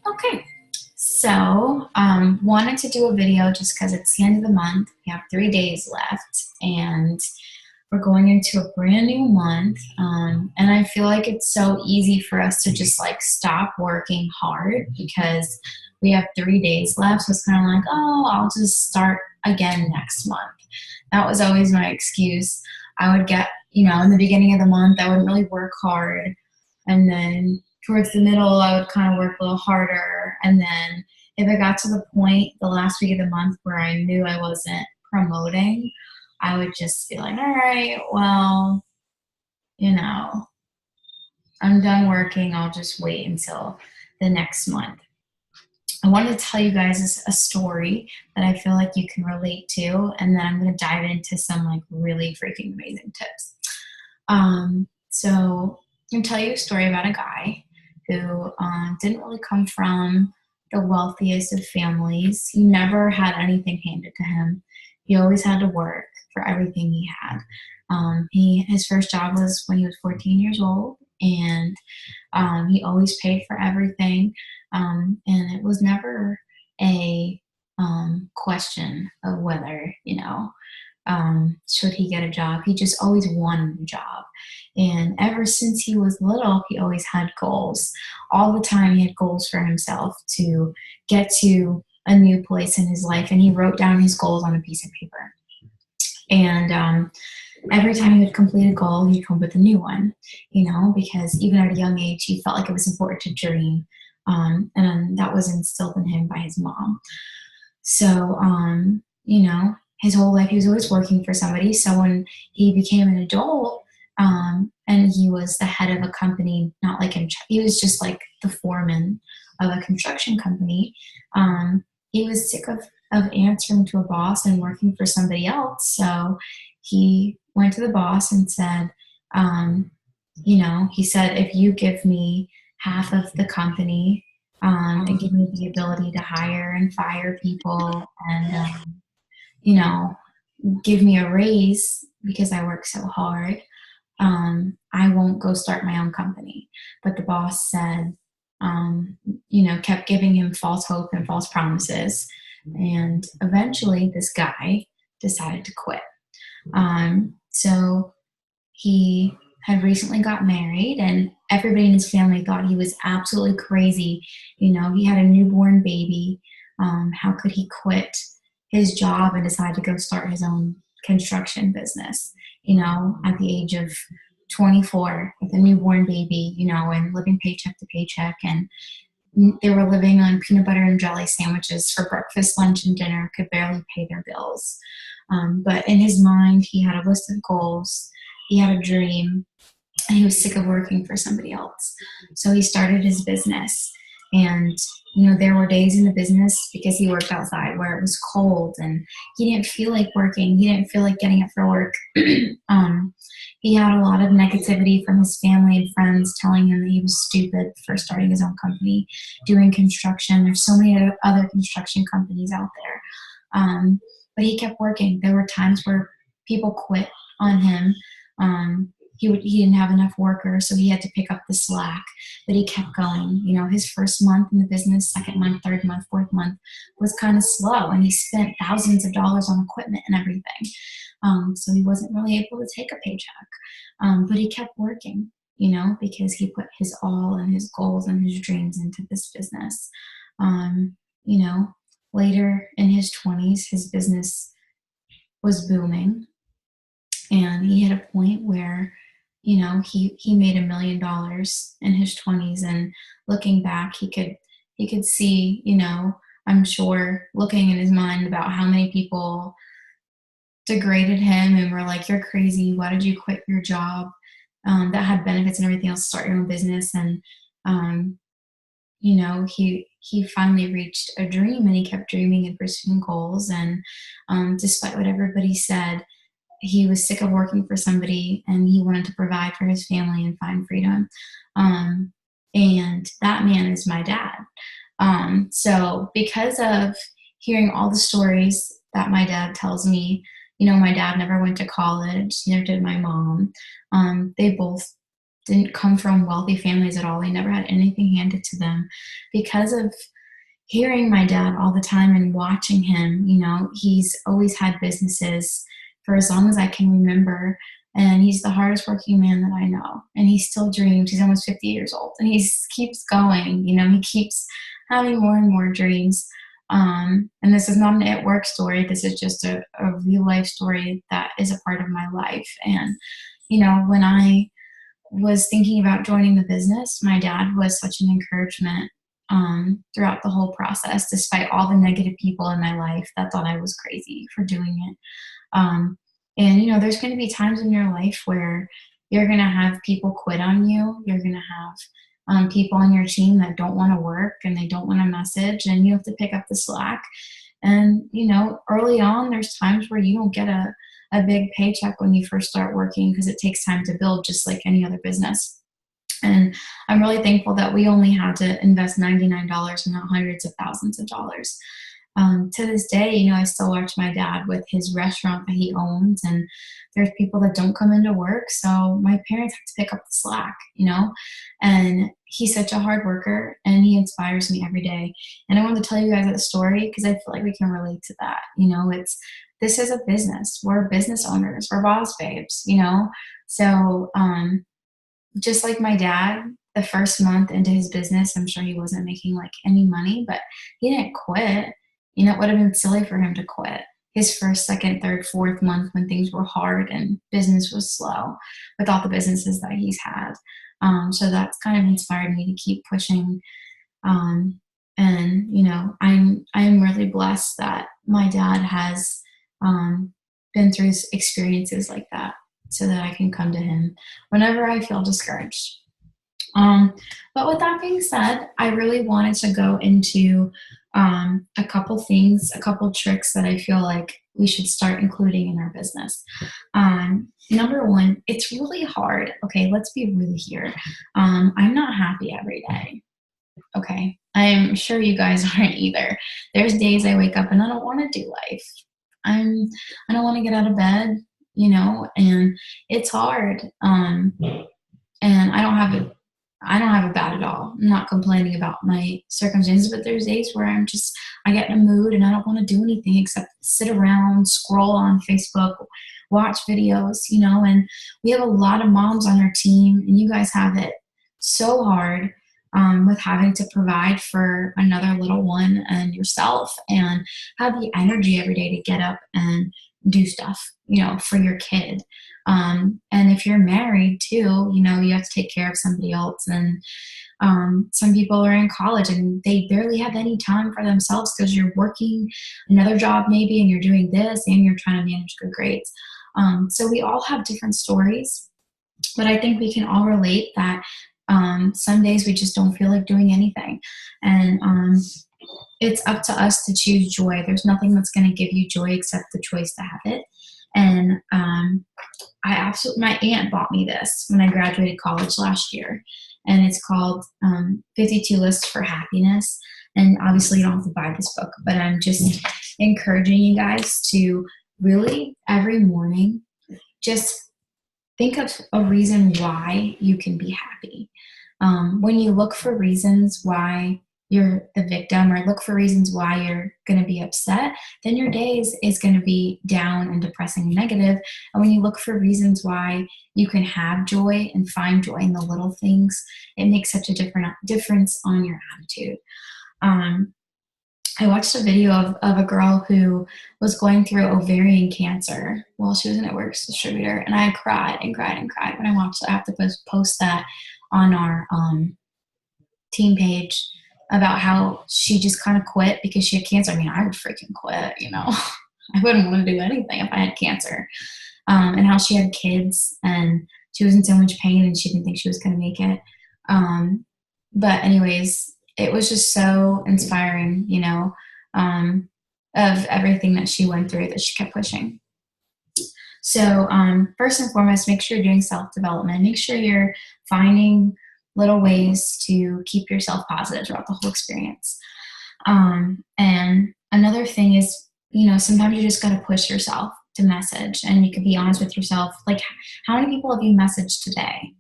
Okay, so wanted to do a video just because it's the end of the month. We have 3 days left, and we're going into a brand new month. And I feel like it's so easy for us to just like stop working hard because we have 3 days left. So it's kind of like, oh, I'll just start again next month. That was always my excuse. I would get, in the beginning of the month, I wouldn't really work hard. And then towards the middle, I would kind of work a little harder. And then if it got to the point the last week of the month where I knew I wasn't promoting, I would just be like, all right, well, you know, I'm done working. I'll just wait until the next month. I wanted to tell you guys a story that I feel like you can relate to, and then I'm going to dive into some like really freaking amazing tips. So I'm going to tell you a story about a guy who didn't really come from the wealthiest of families. He never had anything handed to him. He always had to work for everything he had. His first job was when he was 14 years old, and he always paid for everything. And it was never a question of whether, should he get a job. He just always wanted a job. And ever since he was little, he always had goals. All the time, he had goals for himself to get to a new place in his life. And he wrote down his goals on a piece of paper. And every time he would complete a goal, he'd come up with a new one, because even at a young age, he felt like it was important to dream. And that was instilled in him by his mom. So, his whole life he was always working for somebody. So when he became an adult, and he was the head of a company, not like he was just like the foreman of a construction company. He was sick of answering to a boss and working for somebody else. So he went to the boss and said, he said, if you give me half of the company, and give me the ability to hire and fire people and, give me a raise because I work so hard, I won't go start my own company. But the boss said, kept giving him false hope and false promises. And eventually this guy decided to quit. So he had recently got married, and everybody in his family thought he was absolutely crazy. He had a newborn baby. How could he quit his job and decide to go start his own construction business, at the age of 24 with a newborn baby, and living paycheck to paycheck. And they were living on peanut butter and jelly sandwiches for breakfast, lunch, and dinner, could barely pay their bills. But in his mind, he had a list of goals. He had a dream, and he was sick of working for somebody else. So he started his business. And, there were days in the business, because he worked outside, where it was cold and he didn't feel like working. He didn't feel like getting up for work. He had a lot of negativity from his family and friends telling him that he was stupid for starting his own company, doing construction. There's so many other construction companies out there. But he kept working. There were times where people quit on him. He didn't have enough workers, so he had to pick up the slack, but he kept going. His first month in the business, second month, third month, fourth month was kind of slow, and he spent thousands of dollars on equipment and everything. So he wasn't really able to take a paycheck, but he kept working, because he put his all and his goals and his dreams into this business. Later in his 20s, his business was booming, and he had a point where he made $1 million in his 20s, and looking back, he could see, I'm sure, looking in his mind about how many people degraded him and were like, you're crazy, why did you quit your job that had benefits and everything else to start your own business? And he finally reached a dream, and he kept dreaming and pursuing goals. And despite what everybody said, he was sick of working for somebody, and he wanted to provide for his family and find freedom. And that man is my dad. So because of hearing all the stories that my dad tells me, my dad never went to college, neither did my mom. They both didn't come from wealthy families at all. They never had anything handed to them. Because of hearing my dad all the time and watching him, he's always had businesses for as long as I can remember. And he's the hardest working man that I know. And he still dreams. He's almost 50 years old and he keeps going. He keeps having more and more dreams. And this is not an at work story. This is just a real life story that is a part of my life. And, when I was thinking about joining the business, my dad was such an encouragement throughout the whole process, despite all the negative people in my life that thought I was crazy for doing it. And there's going to be times in your life where you're going to have people quit on you. You're going to have people on your team that don't want to work and they don't want to message, and you have to pick up the slack. And, early on, there's times where you don't get a big paycheck when you first start working because it takes time to build, just like any other business. And I'm really thankful that we only had to invest $99 and not hundreds of thousands of dollars. To this day, I still watch my dad with his restaurant that he owns, and there's people that don't come into work. So my parents have to pick up the slack, and he's such a hard worker and he inspires me every day. And I wanted to tell you guys that story because I feel like we can relate to that. This is a business. We're business owners. We're boss babes, So, just like my dad, the first month into his business, I'm sure he wasn't making like any money, but he didn't quit. It would have been silly for him to quit his first, second, third, fourth month when things were hard and business was slow with all the businesses that he's had. So that's kind of inspired me to keep pushing. And I'm really blessed that my dad has been through experiences like that, so that I can come to him whenever I feel discouraged. But with that being said, I really wanted to go into a couple things, a couple tricks that I feel like we should start including in our business. Number one, it's really hard. Okay, let's be really here. I'm not happy every day. Okay, I'm sure you guys aren't either. There's days I wake up and I don't want to do life. I don't want to get out of bed, and it's hard. And I don't have it bad at all. I'm not complaining about my circumstances, but there's days where I get in a mood and I don't want to do anything except sit around, scroll on Facebook, watch videos, and we have a lot of moms on our team, and you guys have it so hard with having to provide for another little one and yourself, and have the energy every day to get up and do stuff, for your kid. And if you're married too, you have to take care of somebody else. And some people are in college and they barely have any time for themselves because you're working another job maybe, and you're doing this and you're trying to manage good grades. So we all have different stories, but I think we can all relate that some days we just don't feel like doing anything. And it's up to us to choose joy. There's nothing that's going to give you joy except the choice to have it. And my aunt bought me this when I graduated college last year, and it's called 52 Lists for Happiness. And obviously you don't have to buy this book, but I'm just encouraging you guys to really every morning just think of a reason why you can be happy. When you look for reasons why you're the victim, or look for reasons why you're going to be upset, then your day is going to be down and depressing and negative. And when you look for reasons why you can have joy and find joy in the little things, it makes such a difference on your attitude. I watched a video of a girl who was going through ovarian cancer while she was in a Networks distributor, and I cried and cried and cried when I watched it. I have to post that on our team page about how she just kind of quit because she had cancer. I mean, I would freaking quit, I wouldn't want to do anything if I had cancer. And how she had kids and she was in so much pain and she didn't think she was going to make it. But anyways, it was just so inspiring, of everything that she went through, that she kept pushing. So first and foremost, make sure you're doing self-development. Make sure you're finding little ways to keep yourself positive throughout the whole experience. And another thing is, sometimes you just got to push yourself to message, and you can be honest with yourself. Like, how many people have you messaged today?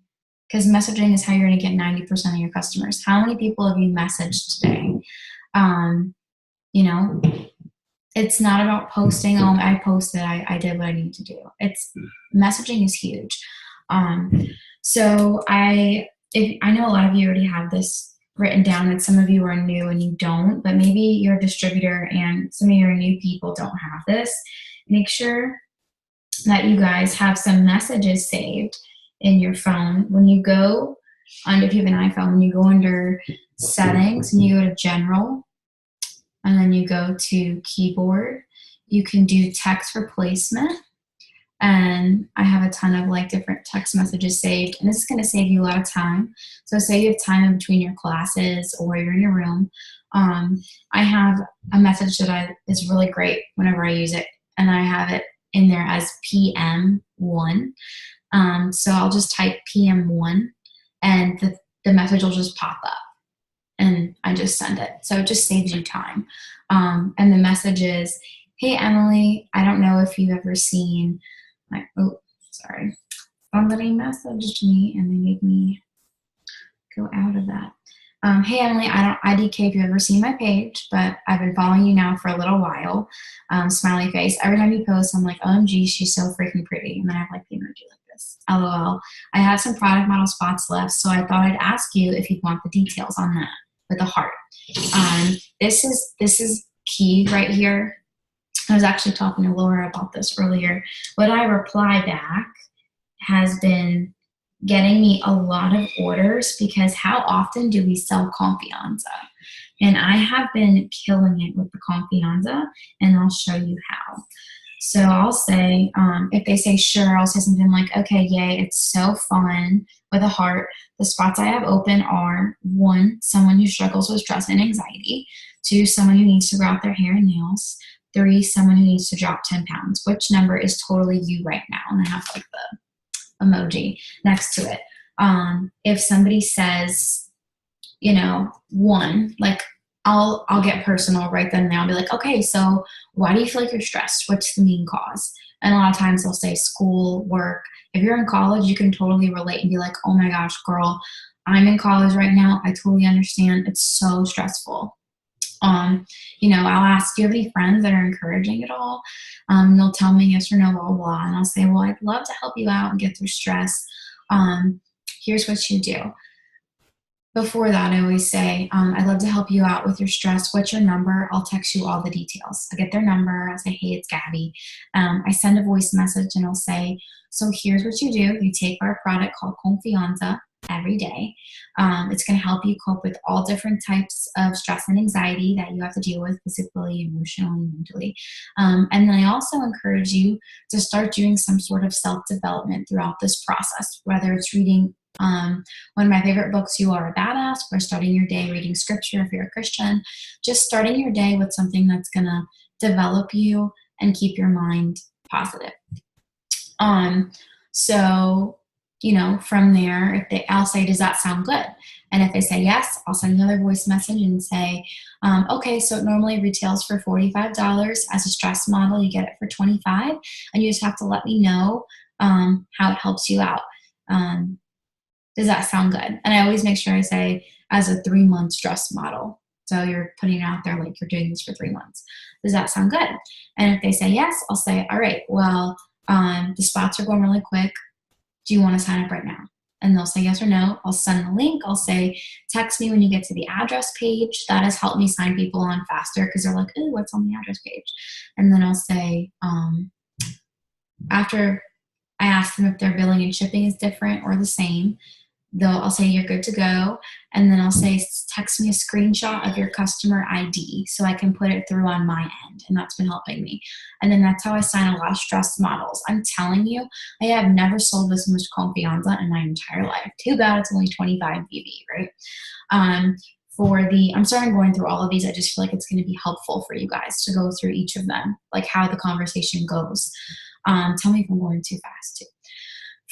because messaging is how you're going to get 90% of your customers. How many people have you messaged today? You know, it's not about posting. Oh, I posted. I did what I need to do. It's messaging is huge. So I know a lot of you already have this written down, and some of you are new and you don't, but maybe you're a distributor and some of your new people don't have this. Make sure that you guys have some messages saved in your phone. When you go under, if you have an iPhone, when you go under settings and you go to general, and then you go to keyboard, you can do text replacement. And I have a ton of like different text messages saved, and this is going to save you a lot of time. So say you have time in between your classes or you're in your room. I have a message that is really great whenever I use it, and I have it in there as PM1. So I'll just type PM1 and the message will just pop up and I just send it. So it just saves you time. And the message is, hey, Emily, I don't know if you've ever seen somebody messaged me and they made me go out of that. Hey, Emily, I don't IDK if you've ever seen my page, but I've been following you now for a little while. Smiley face. Every time you post, I'm like, OMG, she's so freaking pretty. And then I have like the emoji like this. LOL. I have some product model spots left, so I thought I'd ask you if you'd want the details on that with a heart. This is key right here. I was actually talking to Laura about this earlier. What I reply back has been getting me a lot of orders, because how often do we sell Confianza? And I have been killing it with the Confianza, and I'll show you how. So I'll say, if they say sure, I'll say something like, okay, yay, it's so fun, with a heart. The spots I have open are 1, someone who struggles with stress and anxiety; 2, someone who needs to grow out their hair and nails; 3, someone who needs to drop 10 pounds. Which number is totally you right now? And I have like the emoji next to it. If somebody says, 1, like I'll get personal right then and there. I'll be like, okay, so why do you feel like you're stressed? What's the main cause? And a lot of times they'll say school, work. If you're in college, you can totally relate and be like, oh my gosh, girl, I'm in college right now. I totally understand. It's so stressful. I'll ask, do you have any friends that are encouraging at all? They'll tell me yes or no, blah, blah, blah. And I'll say, well, I'd love to help you out and get through stress. Here's what you do. Before that, I always say, I'd love to help you out with your stress. What's your number? I'll text you all the details. I get their number. I'll say, hey, it's Gabby. I send a voice message and I'll say, so here's what you do. You take our product called Confianza every day. It's going to help you cope with all different types of stress and anxiety that you have to deal with physically, emotionally, mentally. And then I also encourage you to start doing some sort of self-development throughout this process, whether it's reading one of my favorite books, You Are a Badass, or starting your day reading scripture if you're a Christian. Just starting your day with something that's going to develop you and keep your mind positive. So from there, I'll say, does that sound good? And if they say yes, I'll send another voice message and say, okay, so it normally retails for $45. As a stress model, you get it for $25, and you just have to let me know how it helps you out. Does that sound good? And I always make sure I say, as a 3-month stress model. So you're putting it out there like you're doing this for 3 months. Does that sound good? And if they say yes, I'll say, all right, well, the spots are going really quick. Do you want to sign up right now? And they'll say yes or no. I'll send the link. I'll say, text me when you get to the address page. That has helped me sign people on faster, because they're like, oh, what's on the address page? And then I'll say, after I ask them if their billing and shipping is different or the same, I'll say you're good to go. And then I'll say, text me a screenshot of your customer ID so I can put it through on my end. And that's been helping me. And then that's how I sign a lot of stress models. I'm telling you, I have never sold this much Confianza in my entire life. Too bad it's only 25 BB, right? I'm sorry I'm going through all of these. I just feel like it's going to be helpful for you guys to go through each of them, like how the conversation goes. Tell me if I'm going too fast too.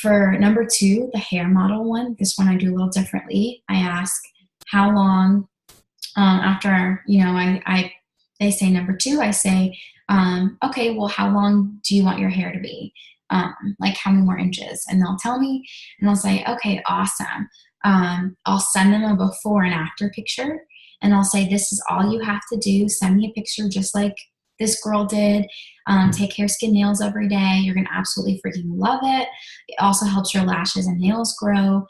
For number 2, the hair model one, this one I do a little differently. I ask how long after, they say number 2, I say, okay, well, how long do you want your hair to be? like how many more inches? And they'll tell me, and I'll say, okay, awesome. I'll send them a before and after picture, and I'll say, this is all you have to do. Send me a picture just like this girl did. Take hair, skin, nails every day. You're going to absolutely freaking love it. It also helps your lashes and nails grow.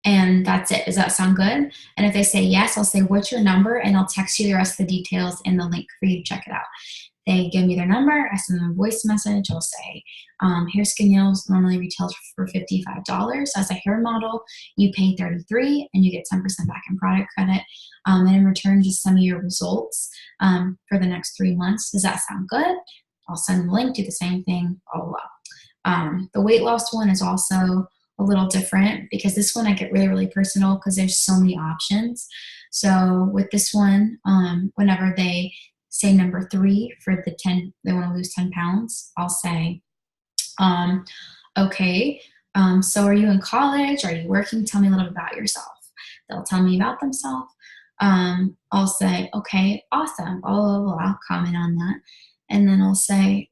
And that's it. Does that sound good? And if they say yes, I'll say, what's your number? And I'll text you the rest of the details in the link for you to check it out. They give me their number. I send them a voice message. I'll say, hair, skin, nails normally retails for $55. As a hair model, you pay $33 and you get 10% back in product credit. And in return, just send me your results for the next 3 months. Does that sound good? I'll send them a link, do the same thing, blah, blah, blah. The weight loss one is also a little different because this one I get really, really personal because there's so many options. So with this one, whenever they say number 3 for the 10, they want to lose 10 pounds, I'll say, okay, so are you in college? Are you working? Tell me a little bit about yourself. They'll tell me about themselves. I'll say, okay, awesome, blah, blah, blah. I'll comment on that. And then I'll say,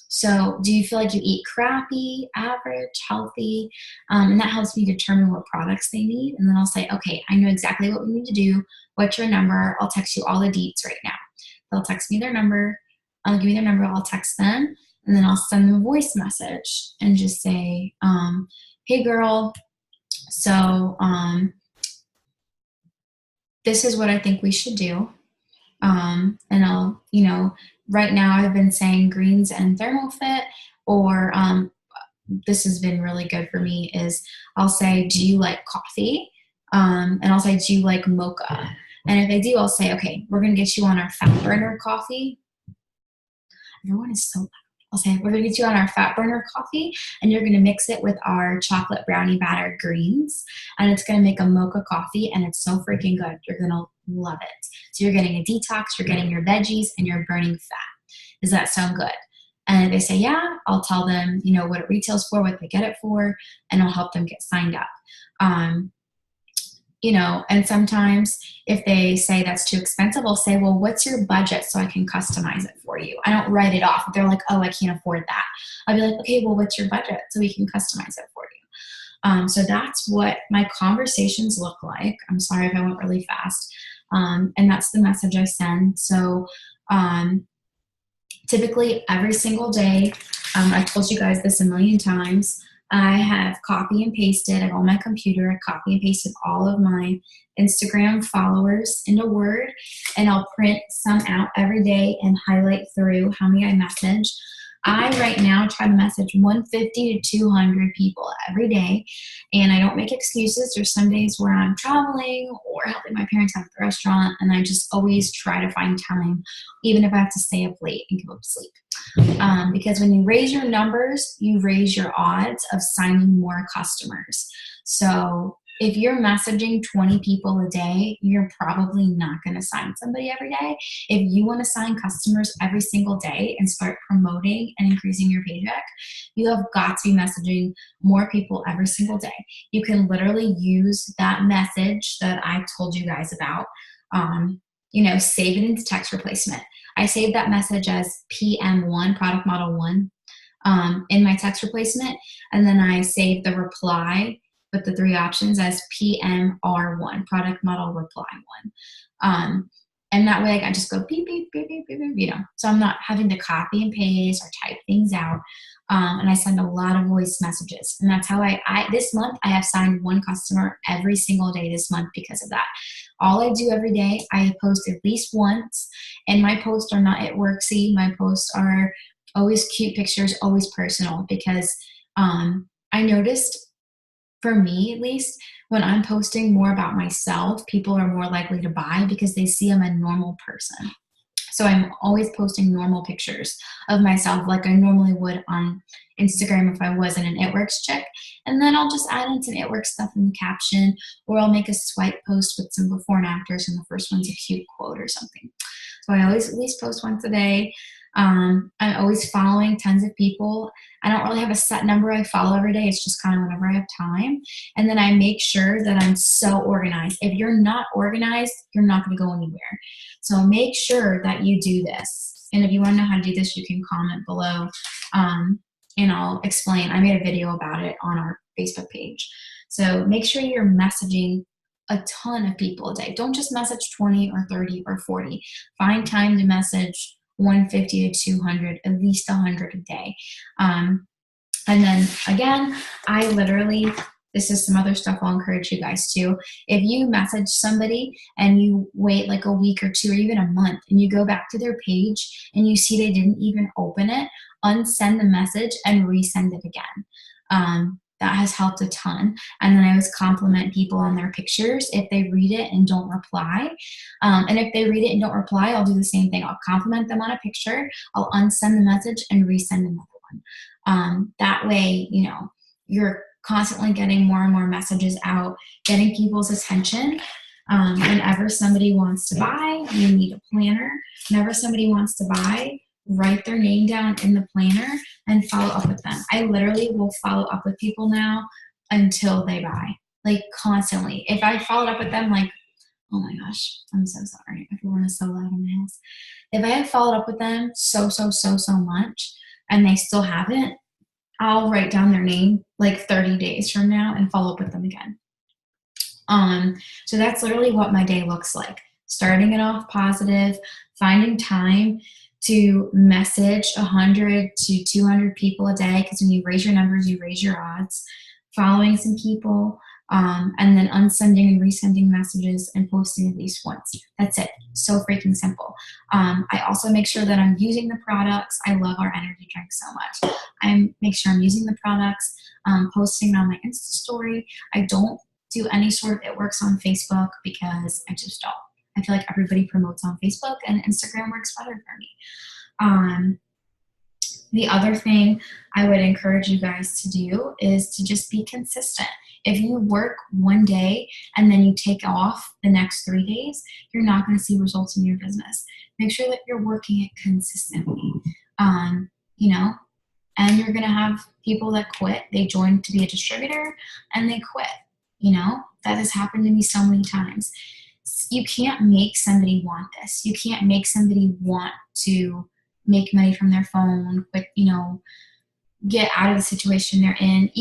so do you feel like you eat crappy, average, healthy? And that helps me determine what products they need. And then I'll say, okay, I know exactly what we need to do. What's your number? I'll text you all the deets right now. They'll text me their number. I'll give me their number. I'll text them. And then I'll send them a voice message and just say, hey, girl, so this is what I think we should do. And I'll, right now I've been saying greens and ThermoFit, or this has been really good for me is I'll say, do you like coffee? And I'll say, do you like mocha? And if they do, I'll say, okay, we're going to get you on our fat burner coffee. Everyone is so loud. I'll say, we're going to get you on our fat burner coffee, and you're going to mix it with our chocolate brownie batter greens, and it's going to make a mocha coffee, and it's so freaking good. You're going to love it. So you're getting a detox, you're getting your veggies, and you're burning fat. Does that sound good? And if they say, yeah, I'll tell them, what it retails for, what they get it for, and I'll help them get signed up. And sometimes if they say that's too expensive, I'll say, well, what's your budget so I can customize it for you? I don't write it off. If they're like, oh, I can't afford that, I'll be like, okay, well, what's your budget so we can customize it for you? So that's what my conversations look like. I'm sorry if I went really fast. And that's the message I send. So typically every single day, I've told you guys this a million times, I have copy and pasted. I go on my computer, I copy and pasted all of my Instagram followers into Word, and I'll print some out every day and highlight through how many I message. I right now try to message 150 to 200 people every day, and I don't make excuses. There's some days where I'm traveling or helping my parents out at the restaurant, and I just always try to find time, even if I have to stay up late and give up sleep. Because when you raise your numbers, you raise your odds of signing more customers. So if you're messaging 20 people a day, you're probably not going to sign somebody every day. If you want to sign customers every single day and start promoting and increasing your paycheck, you have got to be messaging more people every single day. You can literally use that message that I told you guys about, save it into text replacement. I saved that message as PM1, product model 1, in my text replacement. And then I saved the reply with the 3 options as PMR1, product model reply 1. And that way I can just go beep, beep, beep, beep, beep, beep, So I'm not having to copy and paste or type things out. And I send a lot of voice messages. And that's how I this month, I have signed 1 customer every single day this month because of that. All I do every day, I post at least once. And my posts are not at worksy. My posts are always cute pictures, always personal, because I noticed, for me at least, when I'm posting more about myself, people are more likely to buy because they see I'm a normal person. So I'm always posting normal pictures of myself like I normally would on Instagram if I wasn't an It Works chick. And then I'll just add in some It Works stuff in the caption, or I'll make a swipe post with some before and afters, and the first one's a cute quote or something. So I always at least post once a day. I'm always following tons of people. I don't really have a set number I follow every day. It's just kind of whenever I have time. And then I make sure that I'm so organized. If you're not organized, you're not going to go anywhere. So make sure that you do this. And if you want to know how to do this, you can comment below, and I'll explain. I made a video about it on our Facebook page. So make sure you're messaging a ton of people a day. Don't just message 20 or 30 or 40. Find time to message 150 to 200, at least 100 a day. And then again, I literally, this is some other stuff I'll encourage you guys to. If you message somebody and you wait like a week or two or even a month and you go back to their page and you see they didn't even open it, unsend the message and resend it again. That has helped a ton. And then I always compliment people on their pictures if they read it and don't reply. And if they read it and don't reply, I'll do the same thing. I'll compliment them on a picture, I'll unsend the message and resend another one. That way, you know, you're constantly getting more and more messages out, getting people's attention. Whenever somebody wants to buy, you need a planner. Whenever somebody wants to buy, write their name down in the planner and follow up with them. I literally will follow up with people now until they buy, like constantly. If I followed up with them, like, oh my gosh, I'm so sorry. Everyone is so loud in my house. If I have followed up with them so much and they still haven't, I'll write down their name like 30 days from now and follow up with them again. So that's literally what my day looks like. Starting it off positive, finding time to message 100 to 200 people a day, because when you raise your numbers, you raise your odds. Following some people, and then unsending and resending messages and posting at least once. That's it. So freaking simple. I also make sure that I'm using the products. I love our energy drink so much. I make sure I'm using the products, posting on my Insta story. I don't do any sort of it works on Facebook because I just don't. I feel like everybody promotes on Facebook and Instagram works better for me. The other thing I would encourage you guys to do is to just be consistent. If you work one day and then you take off the next 3 days, you're not going to see results in your business. Make sure that you're working it consistently. You know, and you're going to have people that quit. They join to be a distributor and they quit. You know, that has happened to me so many times. You can't make somebody want this. You can't make somebody want to make money from their phone, quit, you know, get out of the situation they're in.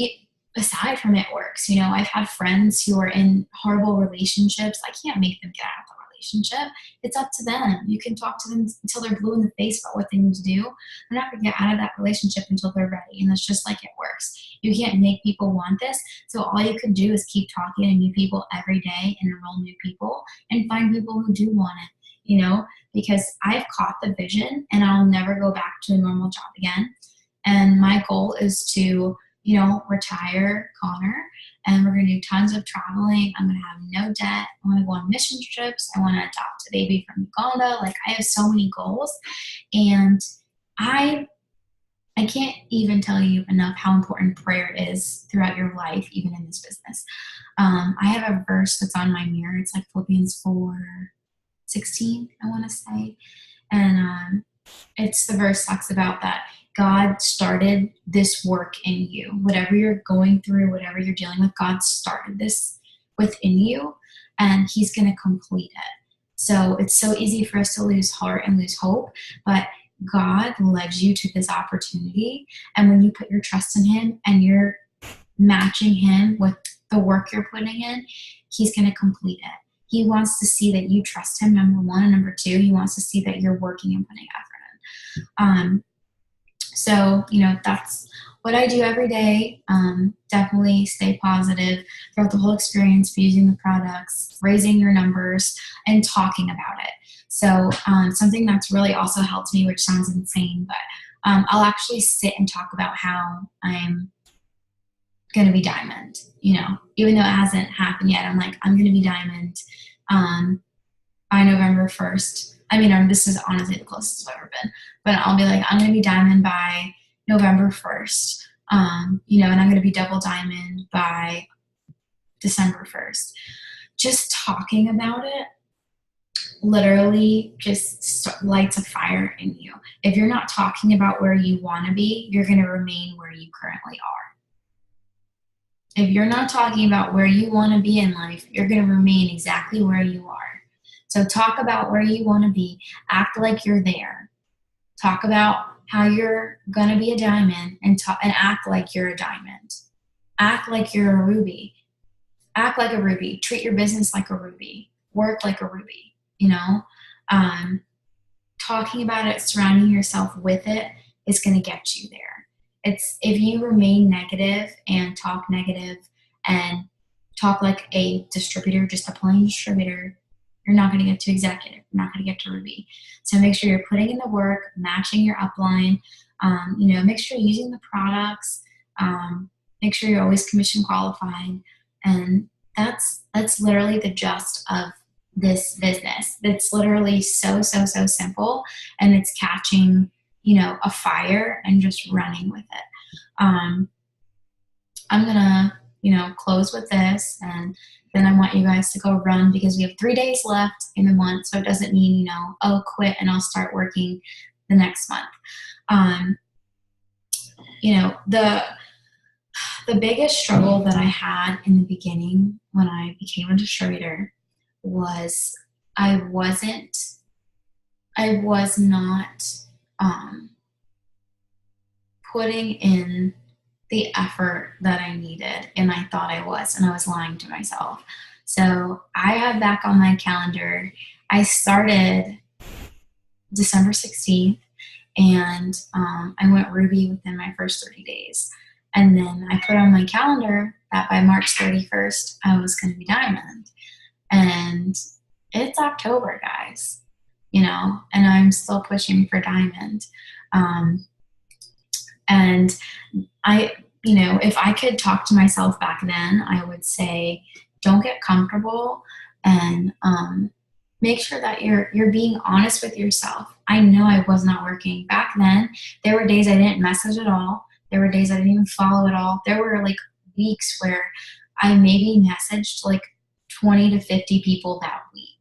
Aside from it works, you know, I've had friends who are in horrible relationships. I can't make them get out of the relationship. It's up to them. You can talk to them until they're blue in the face about what they need to do. They're not going to get out of that relationship until they're ready. And that's just like it works. You can't make people want this. So all you can do is keep talking to new people every day and enroll new people and find people who do want it, you know, because I've caught the vision and I'll never go back to a normal job again. And my goal is to, you know, retire Connor, and we're going to do tons of traveling. I'm going to have no debt. I want to go on mission trips. I want to adopt a baby from Uganda. Like, I have so many goals, and I can't even tell you enough how important prayer is throughout your life, even in this business. I have a verse that's on my mirror. It's like Philippians 4:16, I want to say. And it's the verse talks about that God started this work in you. Whatever you're going through, whatever you're dealing with, God started this within you, and he's going to complete it. So it's so easy for us to lose heart and lose hope, but God led you to this opportunity. And when you put your trust in him and you're matching him with the work you're putting in, he's going to complete it. He wants to see that you trust him, number one. And number two, he wants to see that you're working and putting effort in. So, you know, that's what I do every day. Definitely stay positive throughout the whole experience, be using the products, raising your numbers, and talking about it. So something that's really also helped me, which sounds insane, but I'll actually sit and talk about how I'm going to be diamond, you know, even though it hasn't happened yet. I'm like, I'm going to be diamond by November 1st. I mean, this is honestly the closest I've ever been, but I'll be like, I'm going to be diamond by November 1st, you know, and I'm going to be double diamond by December 1st. Just talking about it literally just lights a fire in you. If you're not talking about where you want to be, you're going to remain where you currently are. If you're not talking about where you want to be in life, you're going to remain exactly where you are. So talk about where you want to be. Act like you're there. Talk about how you're going to be a diamond, and act like you're a diamond. Act like you're a ruby. Act like a ruby. Treat your business like a ruby. Work like a ruby, you know? Talking about it, surrounding yourself with it is going to get you there. If you remain negative and talk negative and talk like a distributor, just a plain distributor, you're not going to get to executive. You're not going to get to ruby. So make sure you're putting in the work, matching your upline. Make sure you're using the products. Make sure you're always commission qualified. And that's literally the gist of this business. It's literally so simple, and it's catching, a fire and just running with it. I'm gonna, close with this, and then I want you guys to go run, because we have 3 days left in the month. So it doesn't mean, quit and I'll start working the next month. The biggest struggle that I had in the beginning when I became a distributor was I was not putting in the effort that I needed, and I thought I was, and I was lying to myself. So I have back on my calendar, I started December 16th, and I went ruby within my first 30 days. And then I put on my calendar that by March 31st, I was going to be diamond. And it's October, guys, and I'm still pushing for diamond. And I, if I could talk to myself back then, I would say, don't get comfortable, and make sure that you're being honest with yourself. I know I was not working. Back then, there were days I didn't message at all. There were days I didn't even follow at all. There were like weeks where I maybe messaged like 20 to 50 people that week.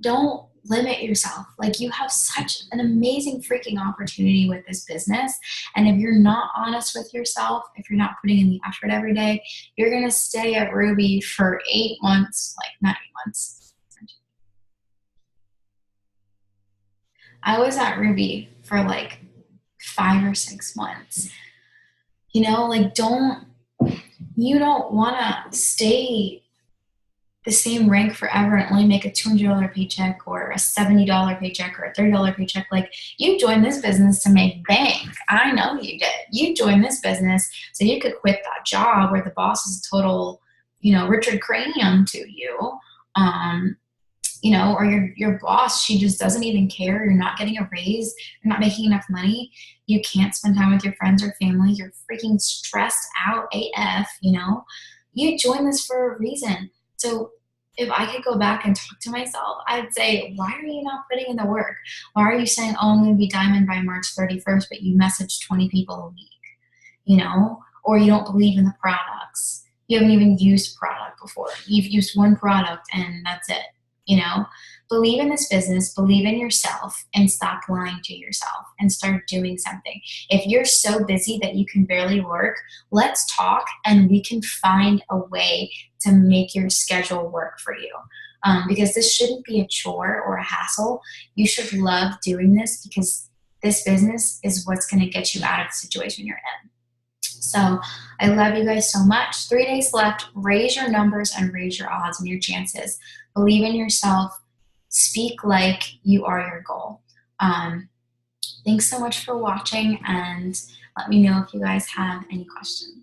Don't limit yourself. Like, you have such an amazing freaking opportunity with this business. And if you're not honest with yourself, if you're not putting in the effort every day, you're going to stay at Ruby for 8 months, like not 8 months. I was at Ruby for like 5 or 6 months. You don't want to stay the same rank forever and only make a $200 paycheck or a $70 paycheck or a $30 paycheck. Like, you joined this business to make bank. I know you did. You joined this business so you could quit that job where the boss is a total, Richard Cranium to you. Or your boss, she just doesn't even care. You're not getting a raise. You're not making enough money. You can't spend time with your friends or family. You're freaking stressed out AF, You joined this for a reason. So if I could go back and talk to myself, I'd say, why are you not putting in the work? Why are you saying, oh, I'm going to be diamond by March 31st, but you message 20 people a week, or you don't believe in the products. You haven't even used product before. You've used one product and that's it. Believe in this business, believe in yourself, and stop lying to yourself and start doing something. If you're so busy that you can barely work, let's talk and we can find a way to make your schedule work for you. Because this shouldn't be a chore or a hassle. You should love doing this, because this business is what's going to get you out of the situation you're in. So I love you guys so much. 3 days left. Raise your numbers and raise your odds and your chances. Believe in yourself. Speak like you are your goal. Thanks so much for watching, and let me know if you guys have any questions.